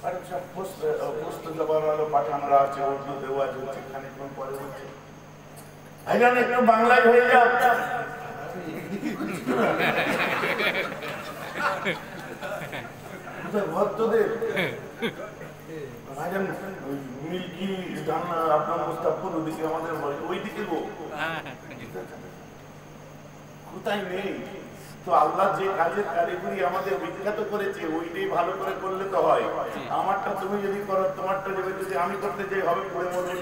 আরে সব পোস্ত জবান হলো পাঠানরা আছে, উর্দুতে ওয়াজ হচ্ছে, খানিকক্ষণ পরে হচ্ছে ভাইজান একটু বাংলায় হয়ে যাও। ভক্তদের ভাইজান মিল্কি আপনার মুস্তাফপুর ওদিকে আমাদের ওইদিকে গো কোথায় নেই তো। আল্লাহ যে কাজের কারিগরি আমাদের বিখ্যাত করেছে ওইটাই ভালো করে করলে তো হয়। আমারটা তুমি যদি করো, তোমারটা যদি আমি করতে চাই হবে পড়ে মনে।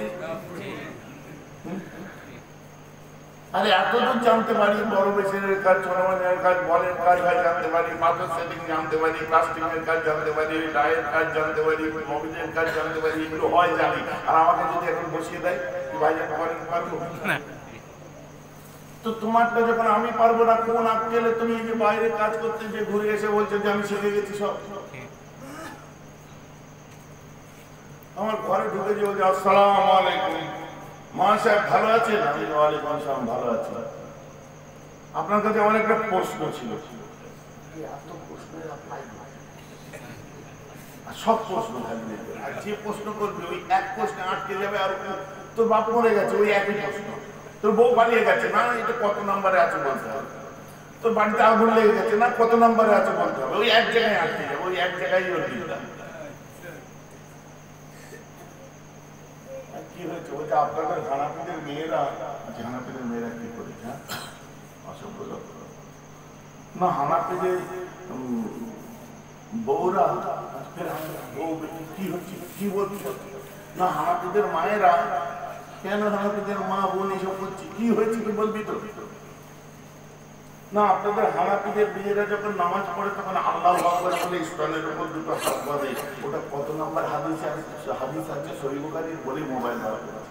আরে এতদূর জানতে পারি, বড় মেশিনের কাজ, ছোট মেশিনের কাজ, বলের কাজ জানতে পারি, পাথর সেটিং জানতে পারি, প্লাস্টিকের কাজ জানতে পারি, ডায়ের কাজ জানতে পারি, মোবিলের কাজ জানতে পারি, এগুলো হয় জানি। আর আমাকে যদি এখন বসিয়ে দেয় ভাই পারবো তো তোমারটা যখন আমি পারবো না, কোন আক্কেলে তুমি এই যে বাইরে কাজ করতে যে ঘুরে এসে বলছো যে আমি শিখে গেছি সব। আমার ঘরে ঢুকে যে বলছে আসসালামু আলাইকুম মা সাহেব ভালো আছেন? আমি ওয়ালাইকুম আসসালাম ভালো আছি। আপনার কাছে আমার একটা প্রশ্ন ছিল। সব প্রশ্ন থাকবে, আর যে প্রশ্ন করবে ওই এক প্রশ্নে আটকে যাবে। আর তোর বাপ মরে গেছে ওই একই প্রশ্ন, তোর বউ পালিয়ে গেছে না এটা কত নম্বরে আছে বলতে হবে, তোর বাড়িতে আগুন লেগে গেছে না কত নম্বরে আছে বলতে হবে। ওই এক জায়গায় আটকে যাবে, ওই এক জায়গায় ওর দিনটা কি হয়েছে। ওই যে আপনাদের হানাফিদের মেয়েরা, হানাফিদের মেয়েরা কি করেছে অসভ্য না, হানাফিদের বউরা বউ কি হচ্ছে কি বলছে না, হানাফিদের মায়েরা কেন, হানাফিদের মা বোন এসব করছে কি হয়েছে কি বলবি তো না। আপনাদের হানাফিদের মেয়েরা যখন নামাজ পড়ে তখন আল্লাহু আকবার বলে স্তনের উপর দুটো হাত বাঁধে। ওটা কত নম্বর হাদিস আছে সহিহ বুখারীর? বলে মোবাইল বার করে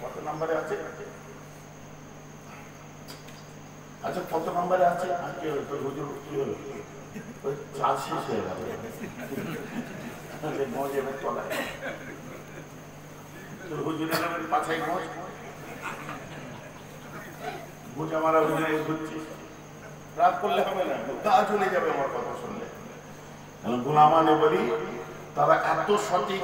কত নম্বরে আছে? আচ্ছা কত নম্বরে আছে? কি হলো তোর হুজুর কি হলো? ওই চাল শেষ হয়ে গেল তলায় তোর হুজুরের পাছায় ঘোষ বুঝা মারা বুঝে ঘুরছিস। রাত করলে হবে না, গা চলে যাবে আমার কথা শুনলে। গুনামানে বলি তারা এত সঠিক